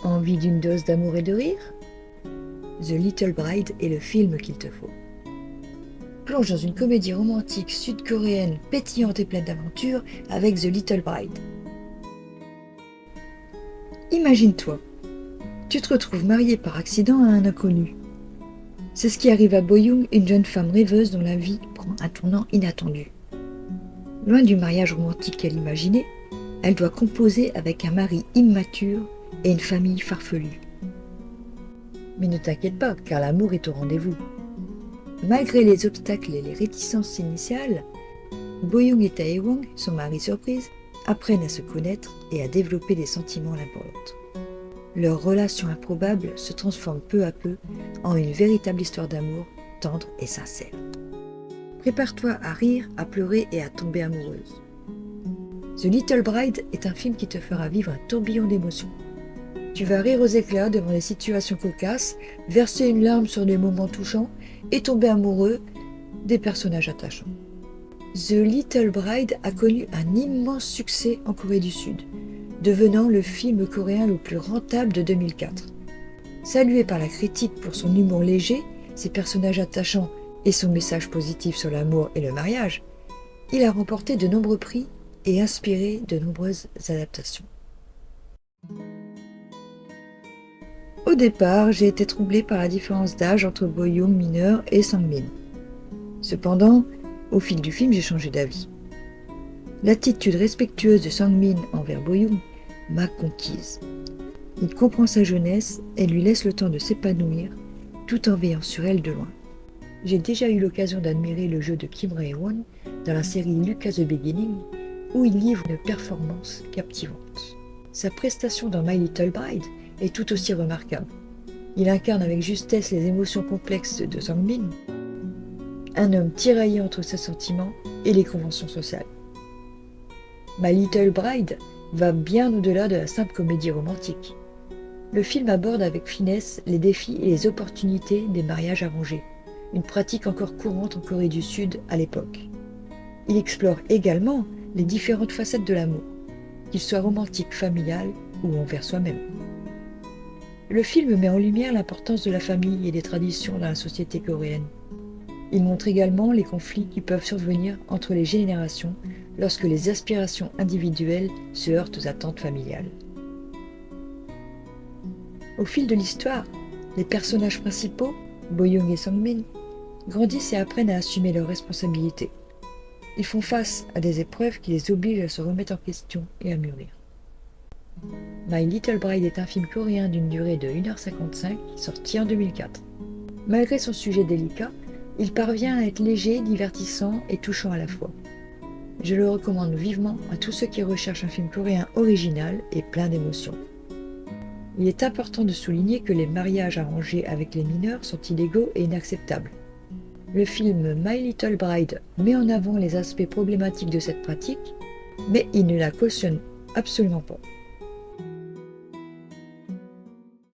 Envie d'une dose d'amour et de rire? The Little Bride est le film qu'il te faut. Plonge dans une comédie romantique sud-coréenne pétillante et pleine d'aventures avec The Little Bride. Imagine-toi, tu te retrouves marié par accident à un inconnu. C'est ce qui arrive à Bo-young, une jeune femme rêveuse dont la vie prend un tournant inattendu. Loin du mariage romantique qu'elle imaginait, elle doit composer avec un mari immature et une famille farfelue. Mais ne t'inquiète pas, car l'amour est au rendez-vous. Malgré les obstacles et les réticences initiales, Bo-young et Tae-won, son mari surprise, apprennent à se connaître et à développer des sentiments l'un pour l'autre. Leur relation improbable se transforme peu à peu en une véritable histoire d'amour tendre et sincère. Prépare-toi à rire, à pleurer et à tomber amoureuse. The Little Bride est un film qui te fera vivre un tourbillon d'émotions. Tu vas rire aux éclats devant des situations cocasses, verser une larme sur des moments touchants et tomber amoureux des personnages attachants. The Little Bride a connu un immense succès en Corée du Sud, devenant le film coréen le plus rentable de 2004. Salué par la critique pour son humour léger, ses personnages attachants et son message positif sur l'amour et le mariage, il a remporté de nombreux prix et inspiré de nombreuses adaptations. Au départ, j'ai été troublée par la différence d'âge entre Bo-young mineur et Sang-min. Cependant, au fil du film, j'ai changé d'avis. L'attitude respectueuse de Sang-min envers Bo-young m'a conquise. Il comprend sa jeunesse et lui laisse le temps de s'épanouir, tout en veillant sur elle de loin. J'ai déjà eu l'occasion d'admirer le jeu de Kim Rae-won dans la série Luca the Beginning, où il livre une performance captivante. Sa prestation dans My Little Bride est tout aussi remarquable. Il incarne avec justesse les émotions complexes de Sang-min, un homme tiraillé entre ses sentiments et les conventions sociales. My Little Bride va bien au-delà de la simple comédie romantique. Le film aborde avec finesse les défis et les opportunités des mariages arrangés, une pratique encore courante en Corée du Sud à l'époque. Il explore également les différentes facettes de l'amour, qu'il soit romantique, familial ou envers soi-même. Le film met en lumière l'importance de la famille et des traditions dans la société coréenne. Il montre également les conflits qui peuvent survenir entre les générations lorsque les aspirations individuelles se heurtent aux attentes familiales. Au fil de l'histoire, les personnages principaux, Bo-young et Sang-min, grandissent et apprennent à assumer leurs responsabilités. Ils font face à des épreuves qui les obligent à se remettre en question et à mûrir. My Little Bride est un film coréen d'une durée de 1h55 sorti en 2004. Malgré son sujet délicat, il parvient à être léger, divertissant et touchant à la fois. Je le recommande vivement à tous ceux qui recherchent un film coréen original et plein d'émotions. Il est important de souligner que les mariages arrangés avec les mineurs sont illégaux et inacceptables. Le film My Little Bride met en avant les aspects problématiques de cette pratique, mais il ne la cautionne absolument pas.